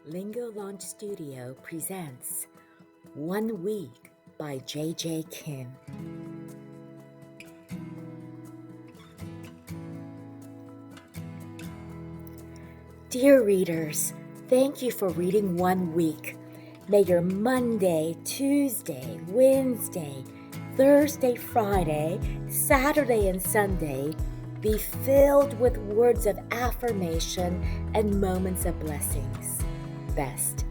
Lingo Launch Studio presents 1 Week by J.J. Kim. Dear readers, thank you for reading 1 week. May your Monday, Tuesday, Wednesday, Thursday, Friday, Saturday, and Sunday be filled with words of affirmation and moments of blessings. Best,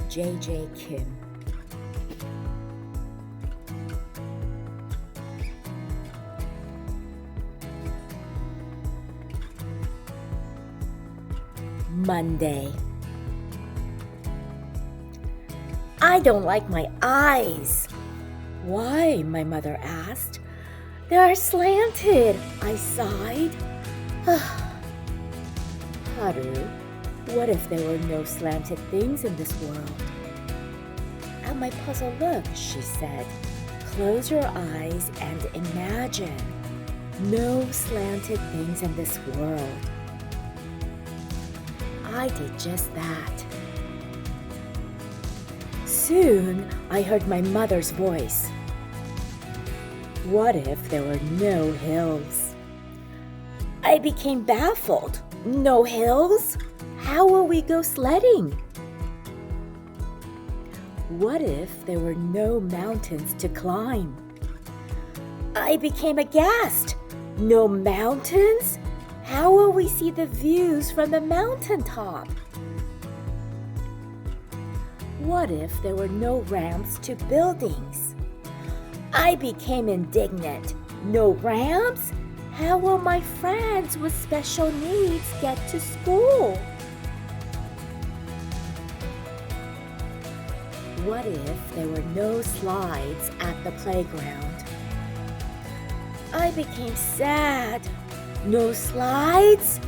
J.J. Kim. Monday. I don't like my eyes. Why? My mother asked. They are slanted, I sighed. Haru, what if there were no slanted things in this world? At my puzzled look, she said, close your eyes and imagine. No slanted things in this world. I did just that. Soon, I heard my mother's voice. What if there were no hills? I became baffled. No hills? How will we go sledding? What if there were no mountains to climb? I became aghast. No mountains? How will we see the views from the mountaintop? What if there were no ramps to buildings? I became indignant. No ramps? How will my friends with special needs get to school? What if there were no slides at the playground? I became sad. No slides?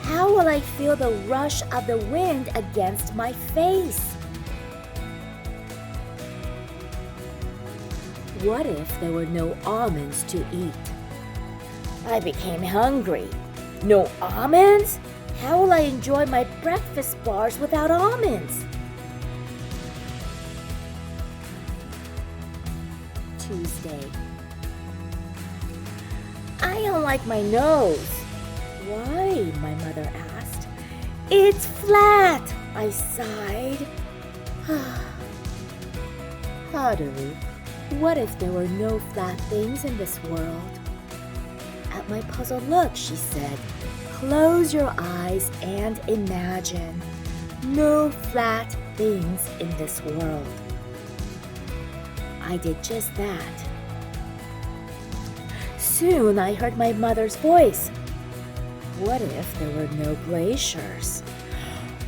How will I feel the rush of the wind against my face? What if there were no almonds to eat? I became hungry. No almonds? How will I enjoy my breakfast bars without almonds? Tuesday. I don't like my nose. Why? My mother asked. It's flat, I sighed. Haru, what if there were no flat things in this world? At my puzzled look, she said, close your eyes and imagine. No flat things in this world. I did just that. Soon I heard my mother's voice. What if there were no glaciers?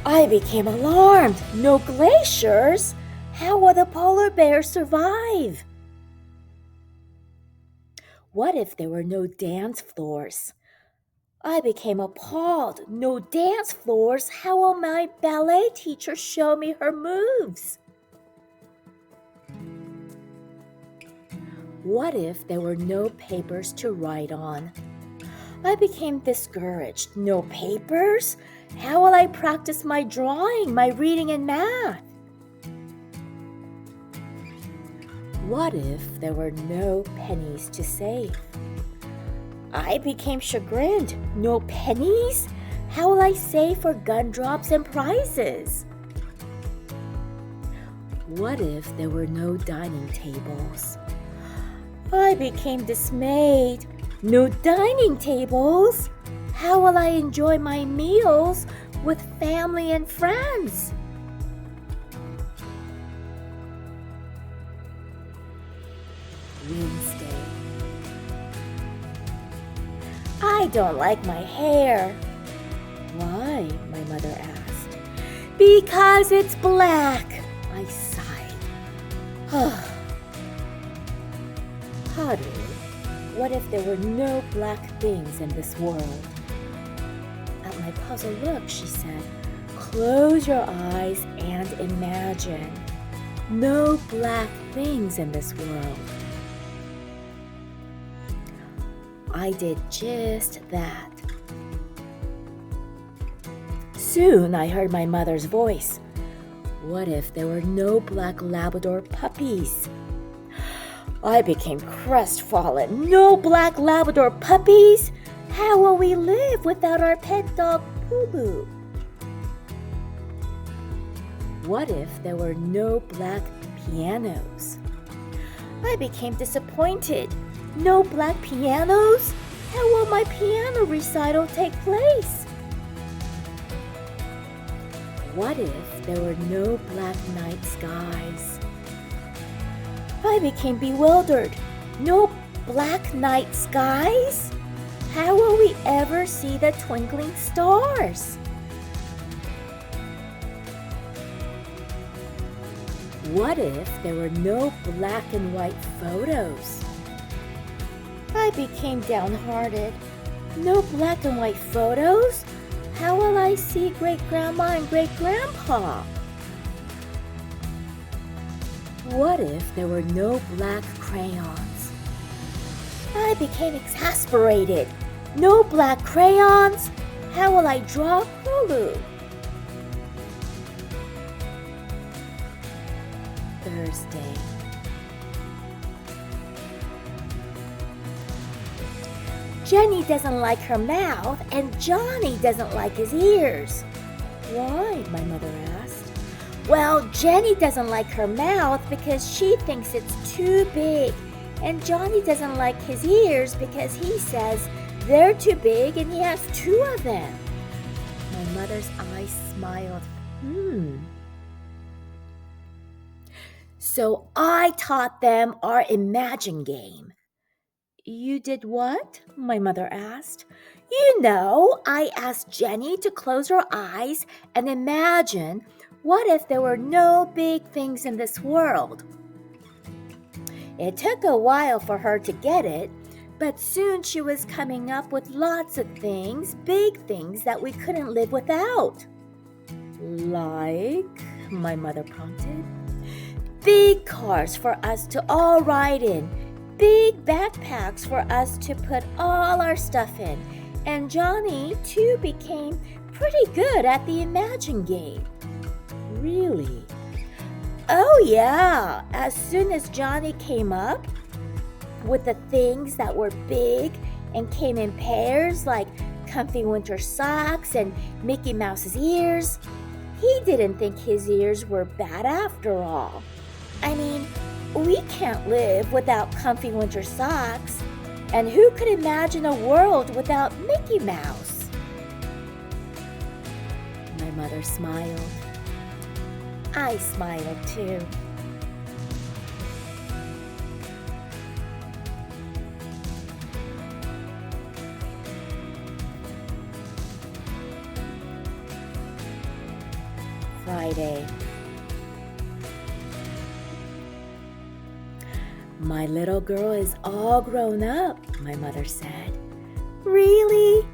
I became alarmed. No glaciers? How will the polar bears survive? What if there were no dance floors? I became appalled. No dance floors? How will my ballet teacher show me her moves? What if there were no papers to write on? I became discouraged. No papers? How will I practice my drawing, my reading, and math? What if there were no pennies to save? I became chagrined. No pennies? How will I save for gumdrops and prizes? What if there were no dining tables? I became dismayed. No dining tables? How will I enjoy my meals with family and friends? Wednesday. I don't like my hair. Why? My mother asked. Because it's black, I sighed. Haru, what if there were no black things in this world? At my puzzled look, she said, close your eyes and imagine. No black things in this world. I did just that. Soon I heard my mother's voice. What if there were no black Labrador puppies? I became crestfallen. No black Labrador puppies? How will we live without our pet dog, Pulu? What if there were no black pianos? I became disappointed. No black pianos? How will my piano recital take place? What if there were no black night skies? I became bewildered. No black night skies? How will we ever see the twinkling stars? What if there were no black and white photos? I became downhearted. No black and white photos? How will I see great-grandma and great-grandpa? What if there were no black crayons? I became exasperated. No black crayons? How will I draw Hulu? Thursday. Jenny doesn't like her mouth, and Johnny doesn't like his ears. Why? My mother asked. Well, Jenny doesn't like her mouth because she thinks it's too big, and Johnny doesn't like his ears because he says they're too big and he has two of them. My mother's eyes smiled. So I taught them our imagine game. You did what? My mother asked. You know, I asked Jenny to close her eyes and imagine what if there were no big things in this world. It took a while for her to get it, but soon she was coming up with lots of things, big things that we couldn't live without. Like, my mother prompted. Big cars for us to all ride in. Big backpacks for us to put all our stuff in. And Johnny, too, became pretty good at the imagine game. Really? Oh, yeah. As soon as Johnny came up with the things that were big and came in pairs, like comfy winter socks and Mickey Mouse's ears, he didn't think his ears were bad after all. I mean, we can't live without comfy winter socks. And who could imagine a world without Mickey Mouse? My mother smiled. I smiled too. Friday. My little girl is all grown up, my mother said. Really?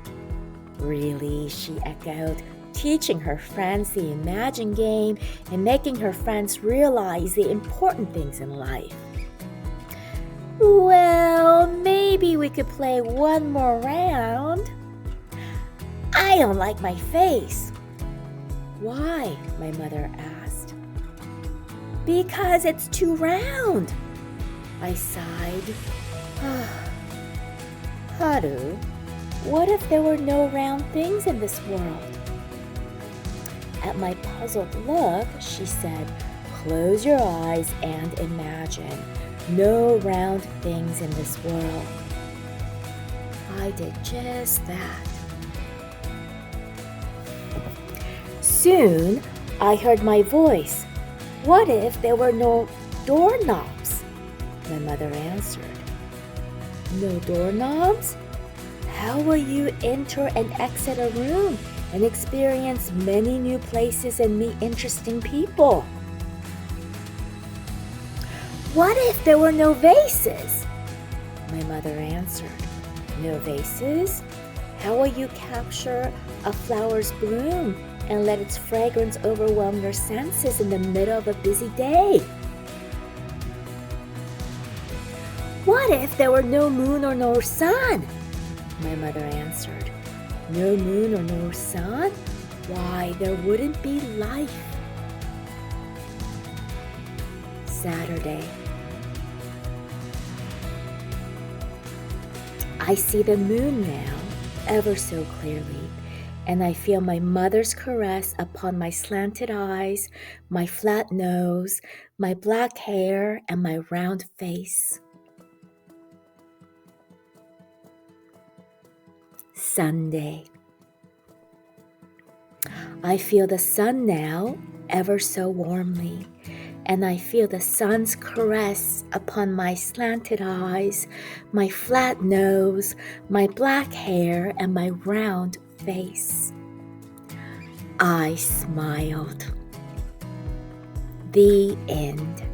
Really, she echoed, teaching her friends the imagine game and making her friends realize the important things in life. Well, maybe we could play one more round. I don't like my face. Why? My mother asked. Because it's too round. I sighed. Haru, what if there were no round things in this world? At my puzzled look, she said, close your eyes and imagine no round things in this world. I did just that. Soon, I heard my voice. What if there were no doorknobs? My mother answered. No doorknobs? How will you enter and exit a room and experience many new places and meet interesting people? What if there were no vases? My mother answered. No vases? How will you capture a flower's bloom and let its fragrance overwhelm your senses in the middle of a busy day? What if there were no moon or no sun? My mother answered. No moon or no sun? Why, there wouldn't be life. Saturday. I see the moon now ever so clearly, and I feel my mother's caress upon my slanted eyes, my flat nose, my black hair, and my round face. Sunday. I feel the sun now ever so warmly, and I feel the sun's caress upon my slanted eyes, my flat nose, my black hair, and my round face. I smiled. The end.